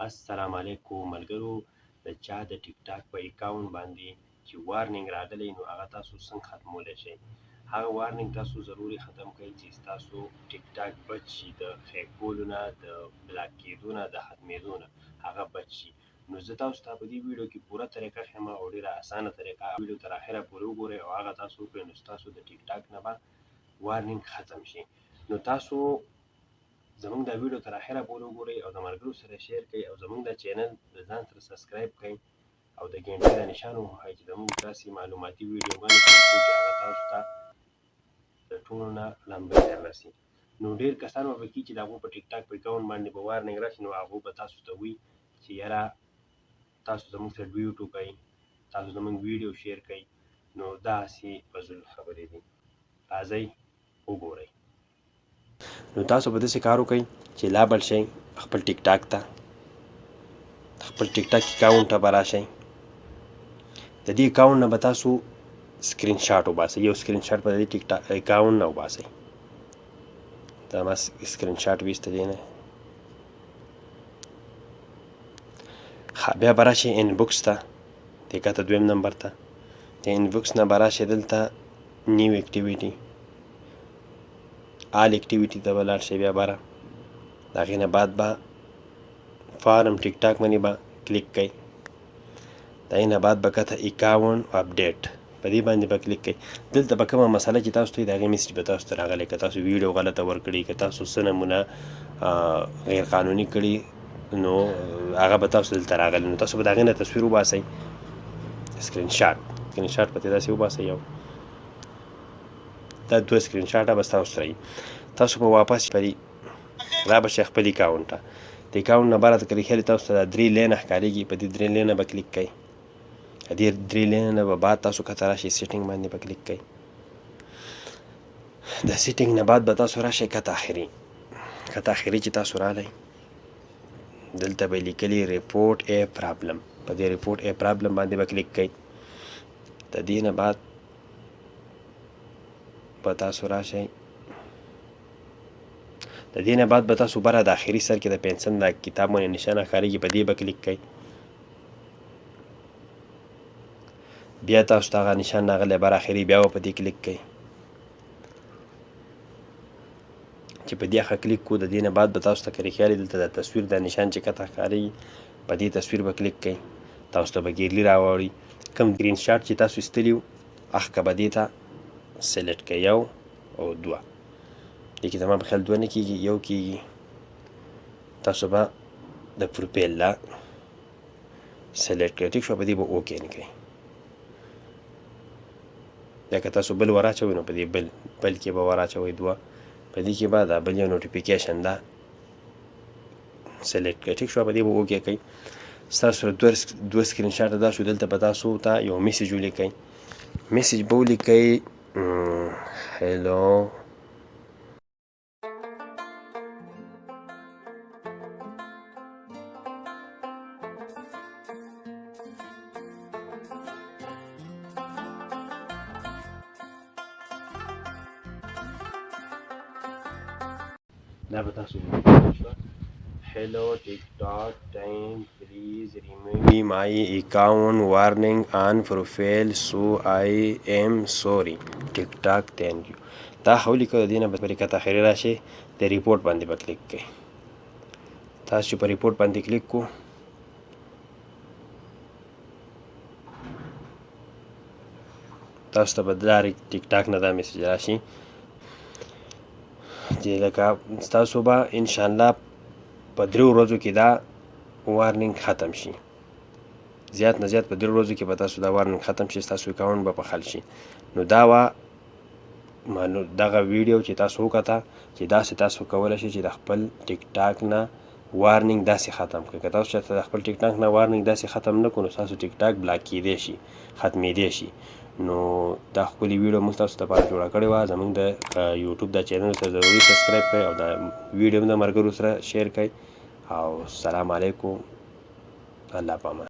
السلام علیکم ملګرو. د چا د ټیک ټاک په اکاونټ باندې چې وارننګ راغلی نو هغه تاسو څنګه ختمولی شئ. هغه وارننګ تاسو ضروري ختم کړئ چې ستاسو ټیک ټاک بچ شي، د هیک کولو نه، د بلاک کېدو نه، د ختمېدو نه هغه بچ شي. نو زه تاسو ته په دې ویډیو کې پوره طریقه ښیم او ډېره اسانه طریقه. ویډیو تر اخره پورې وګورئ او هغه تاسو وکړئ نو ستاسو د ټیک ټاک نه به وارننګ ختم شي. نو تاسو زمونږ دا ویډیو تر اخره پورې وګورئ او د ملګرو سره شیر کړئ او زمونږ دا چینل د ځان سره سبسکرایب کړئ او د ګنټې دا نشان ووهئ چې زمونږ داسې معلوماتي ویډیوګانې چې هغه تاسو ته د ټولو نه لنډۍ در رسي. نو ډېر کسان به پکې چې د هغو په ټیک ټاک په اکاونټ باندې به وارننګ راشي نو هغو به تاسو ته وایي چې یاره تاسو زمونږ سره ډیوټ وکړئ، تاسو زمونږ ویډیو شیر کړئ. نو داسې فضول خبرې دي. راځئ وګورئ. نو تاسو به داسې کار وکړئ چې لابل شئ خپل ټیک ټاک ته، خپل ټیک ټاک اکاونټ ته به راشئ. د دې اکاونټ نه به تاسو سکرین شاټ وباسئ، یو سکرین شاټ به د دې ټیک ټاک اکاونټ نه وباسئ. دا ما سکرین شاټ ویسته دی نه. بیا به راشئ انبوکس ته، دې کاته دویم نمبر ته. د انبوکس نه به راشئ دلته نیو اکټیویټي، آل اکټیویټي ته به لاړ شئ. بیا بره د هغې نه بعد به فارم ټیک ټاک باندې به کلیک کړئ. د هغې نه بعد به کته اکاونټ اپډیټ په دې باندې به کلیک کړئ. دلته به کومه مسله چې تاسو ته وي د هغې میسج به تاسو ته راغلی، که تاسو ویډیو غلطه ورکړي، که تاسو څه نمونه غیر قانوني کړي نو هغه به تاسو دلته راغلی. نو تاسو به د هغې نه تصویر وباسئ، سکرین شاټ به ترې داسې وباسئ. یو دا دوه سکرین شاټه به ستاسو سره وي. تاسو به واپس را به شئ خپل اکاونټ ته. د اکاونټ نه بره که ریښتیا تاسو ته دا درې لینه ښکارېږي، په دې درې لینه به کلیک کړئ. د دې درې لینه نه به بعد تاسو کته راشئ سیټینګ باندې به کلیک کړئ. د سیټینګ نه بعد به تاسو راشئ کته اخري چې تاسو راغلی دلته به لیکلي ریپورټ ای پرابلم. په دې ریپورټ ای پرابلم باندې به کلیک کړئ. د دې نه بعد به تاسو راشئ، د دې نه بعد به تاسو بره د اخري سر کې د پنسل د کتاب باندې نشانه ښکارېږي، په دې به کلیک کړئ. بیا تاسو ته هغه نشان راغلی بر اخري، بیا به په دې کلیک کړئ. چې په دې هغه کلیک کړو د دې نه بعد به تاسو ته که خیال دلته د تصویر د نشان چې کته ښکارېږي په دې تصویر به کلیک کړئ. تاسو ته به ګیرلي راوړي. کوم سکرین شاټ چې تاسو ایستلي وو هغه که به دې ته سلیکټ کړئ، یو او دوه. دې کې زما په خیال دوه نه کېږي، یو کېږي. تاسو به د پروفایل لا سلیکټ کړئ، ټیک شوه. په دې به اوکې نه کړئ. بیا که تاسو بل ور اچوئ نو په دې بل کې به ور اچوئ دوه. په دې کې به دا بل یو نوټیفیکیشن دا سلیکټ کړئ، ټیک شوه. په دې به اوکې کړئ. ستاسو سره دوه سکرین شاټه دا شو. دلته به تاسو ته یو میسج ولیکئ. میسج به ولیکئ هیلو دا به تاسو hello TikTok time please remove my account warning on profile so I am sorry TikTok thank you. دا حولی که د دې نه به پرې کته اخري راشئ د ریپورټ باندې به کلیک کړئ. تاسو چې په ریپورټ باندې کلیک کړو تاسو ته به دا ټیک ټاک نه دا میسج راشي چې لکه ستاسو به انشاءالله په 3 ورځو کې دا وارننګ ختم شي. زیات نه زیات په 3 ورځو کې به تاسو دا وارننګ ختم شي، ستاسو اکاونټ به په حل شي. نو دا وه دغه ویډیو چې تاسو وکته چې داسې تاسو کولی شئ چې د خپل ټیک ټاک نه وارننګ داسې ختم کړئ. که تاسو چېرته د خپل ټیک ټاک نه وارننګ داسې ختم نه کړو نو ستاسو ټیک ټاک بلاک کېدی شي، ختمېدی شي. نو دا ښکلې ویډیو موږ تاسو لپاره جوړه کړې وه. زموږ د یوټیوب دا چینل سره ضروري سبسکرایب کړئ او دا ویډیو هم د ملګرو سره شیر کړئ. او سلام علیکم، الله پامان.